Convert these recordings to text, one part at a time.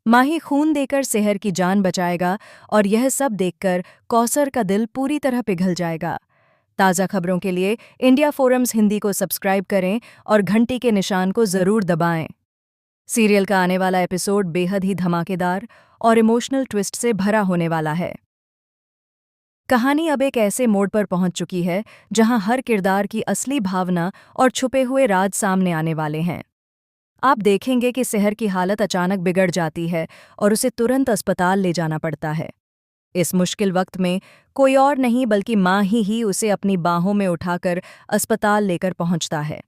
माही खून देकर सेहर की जान बचाएगा और यह सब देखकर कौसर का दिल पूरी तरह पिघल जाएगा। ताज़ा खबरों के लिए इंडिया फोरम्स हिंदी को सब्सक्राइब करें और घंटी के निशान को ज़रूर दबाएं। सीरियल का आने वाला एपिसोड बेहद ही धमाकेदार और इमोशनल ट्विस्ट से भरा होने वाला है। कहानी अब एक ऐसे मोड़ पर पहुंच चुकी है जहां हर किरदार की असली भावना और छुपे हुए राज सामने आने वाले हैं। आप देखेंगे कि सेहर की हालत अचानक बिगड़ जाती है और उसे तुरंत अस्पताल ले जाना पड़ता है। इस मुश्किल वक्त में कोई और नहीं बल्कि माँ ही उसे अपनी बाहों में उठाकर अस्पताल लेकर पहुंचता है।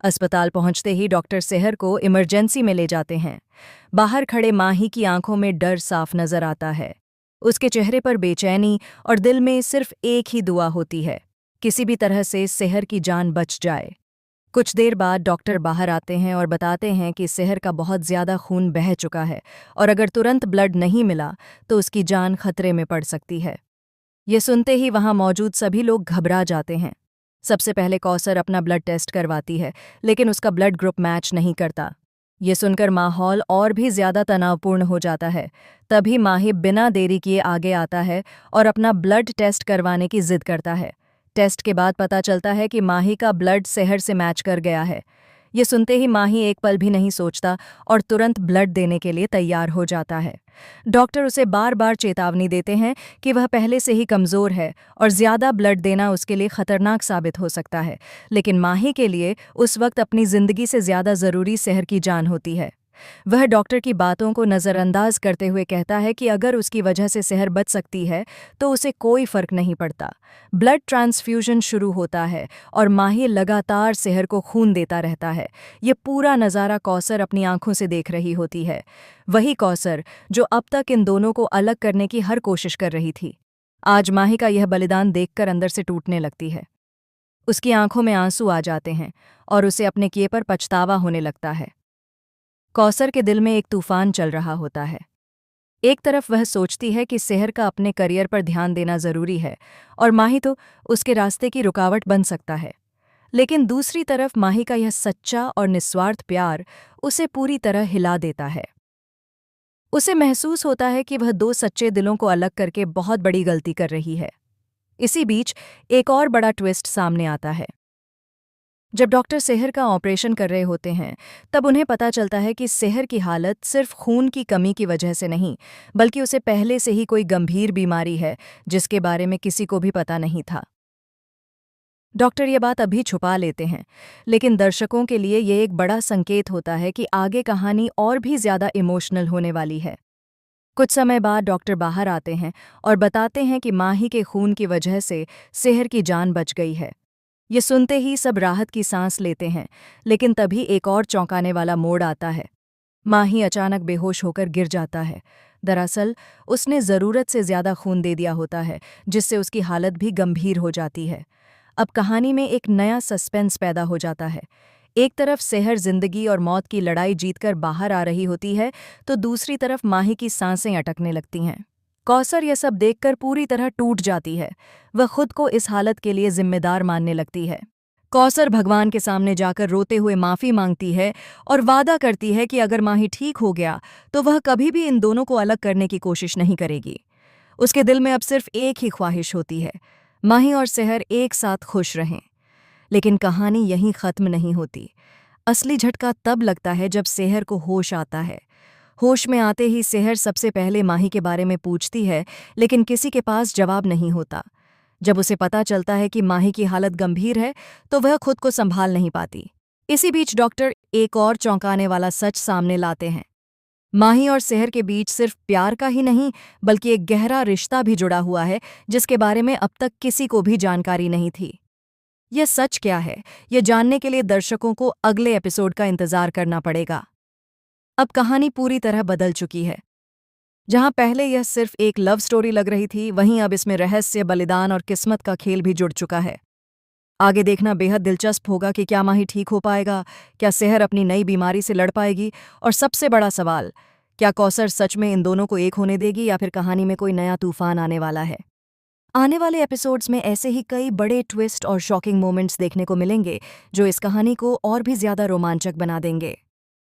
अस्पताल पहुंचते ही डॉक्टर सेहर को इमरजेंसी में ले जाते हैं। बाहर खड़े माही की आंखों में डर साफ नजर आता है। उसके चेहरे पर बेचैनी और दिल में सिर्फ एक ही दुआ होती है, किसी भी तरह से सेहर की जान बच जाए। कुछ देर बाद डॉक्टर बाहर आते हैं और बताते हैं कि सेहर का बहुत ज़्यादा खून बह चुका है और अगर तुरंत ब्लड नहीं मिला तो उसकी जान खतरे में पड़ सकती है। ये सुनते ही वहाँ मौजूद सभी लोग घबरा जाते हैं। सबसे पहले कौसर अपना ब्लड टेस्ट करवाती है, लेकिन उसका ब्लड ग्रुप मैच नहीं करता। ये सुनकर माहौल और भी ज़्यादा तनावपूर्ण हो जाता है। तभी माही बिना देरी किए आगे आता है और अपना ब्लड टेस्ट करवाने की जिद करता है। टेस्ट के बाद पता चलता है कि माही का ब्लड सेहर से मैच कर गया है। ये सुनते ही माही एक पल भी नहीं सोचता और तुरंत ब्लड देने के लिए तैयार हो जाता है। डॉक्टर उसे बार बार चेतावनी देते हैं कि वह पहले से ही कमज़ोर है और ज़्यादा ब्लड देना उसके लिए खतरनाक साबित हो सकता है, लेकिन माही के लिए उस वक्त अपनी ज़िंदगी से ज़्यादा ज़रूरी सेहर की जान होती है। वह डॉक्टर की बातों को नज़रअंदाज करते हुए कहता है कि अगर उसकी वजह से सेहर बच सकती है तो उसे कोई फर्क नहीं पड़ता। ब्लड ट्रांसफ्यूजन शुरू होता है और माही लगातार सेहर को खून देता रहता है। ये पूरा नज़ारा कौसर अपनी आंखों से देख रही होती है। वही कौसर जो अब तक इन दोनों को अलग करने की हर कोशिश कर रही थी, आज माही का यह बलिदान देखकर अंदर से टूटने लगती है। उसकी आंखों में आंसू आ जाते हैं और उसे अपने किए पर पछतावा होने लगता है। कौसर के दिल में एक तूफान चल रहा होता है। एक तरफ वह सोचती है कि सेहर का अपने करियर पर ध्यान देना जरूरी है और माही तो उसके रास्ते की रुकावट बन सकता है, लेकिन दूसरी तरफ माही का यह सच्चा और निस्वार्थ प्यार उसे पूरी तरह हिला देता है। उसे महसूस होता है कि वह दो सच्चे दिलों को अलग करके बहुत बड़ी गलती कर रही है। इसी बीच एक और बड़ा ट्विस्ट सामने आता है। जब डॉक्टर सेहर का ऑपरेशन कर रहे होते हैं, तब उन्हें पता चलता है कि सेहर की हालत सिर्फ खून की कमी की वजह से नहीं, बल्कि उसे पहले से ही कोई गंभीर बीमारी है जिसके बारे में किसी को भी पता नहीं था। डॉक्टर ये बात अभी छुपा लेते हैं, लेकिन दर्शकों के लिए ये एक बड़ा संकेत होता है कि आगे कहानी और भी ज़्यादा इमोशनल होने वाली है। कुछ समय बाद डॉक्टर बाहर आते हैं और बताते हैं कि माही के खून की वजह से सेहर की जान बच गई है। ये सुनते ही सब राहत की सांस लेते हैं, लेकिन तभी एक और चौंकाने वाला मोड़ आता है। माही अचानक बेहोश होकर गिर जाता है। दरअसल उसने ज़रूरत से ज़्यादा खून दे दिया होता है, जिससे उसकी हालत भी गंभीर हो जाती है। अब कहानी में एक नया सस्पेंस पैदा हो जाता है। एक तरफ सेहर जिंदगी और मौत की लड़ाई जीतकर बाहर आ रही होती है, तो दूसरी तरफ माही की सांसें अटकने लगती हैं। कौसर यह सब देखकर पूरी तरह टूट जाती है। वह खुद को इस हालत के लिए जिम्मेदार मानने लगती है। कौसर भगवान के सामने जाकर रोते हुए माफ़ी मांगती है और वादा करती है कि अगर माही ठीक हो गया तो वह कभी भी इन दोनों को अलग करने की कोशिश नहीं करेगी। उसके दिल में अब सिर्फ एक ही ख्वाहिश होती है, माही और सेहर एक साथ खुश रहें। लेकिन कहानी यहीं ख़त्म नहीं होती। असली झटका तब लगता है जब सेहर को होश आता है। होश में आते ही सेहर सबसे पहले माही के बारे में पूछती है, लेकिन किसी के पास जवाब नहीं होता। जब उसे पता चलता है कि माही की हालत गंभीर है, तो वह खुद को संभाल नहीं पाती। इसी बीच डॉक्टर एक और चौंकाने वाला सच सामने लाते हैं। माही और सेहर के बीच सिर्फ प्यार का ही नहीं, बल्कि एक गहरा रिश्ता भी जुड़ा हुआ है, जिसके बारे में अब तक किसी को भी जानकारी नहीं थी। यह सच क्या है, यह जानने के लिए दर्शकों को अगले एपिसोड का इंतजार करना पड़ेगा। अब कहानी पूरी तरह बदल चुकी है। जहां पहले यह सिर्फ एक लव स्टोरी लग रही थी, वहीं अब इसमें रहस्य, बलिदान और किस्मत का खेल भी जुड़ चुका है। आगे देखना बेहद दिलचस्प होगा कि क्या माही ठीक हो पाएगा, क्या सेहर अपनी नई बीमारी से लड़ पाएगी, और सबसे बड़ा सवाल, क्या कौसर सच में इन दोनों को एक होने देगी या फिर कहानी में कोई नया तूफान आने वाला है। आने वाले एपिसोड्स में ऐसे ही कई बड़े ट्विस्ट और शॉकिंग मोमेंट्स देखने को मिलेंगे, जो इस कहानी को और भी ज़्यादा रोमांचक बना देंगे।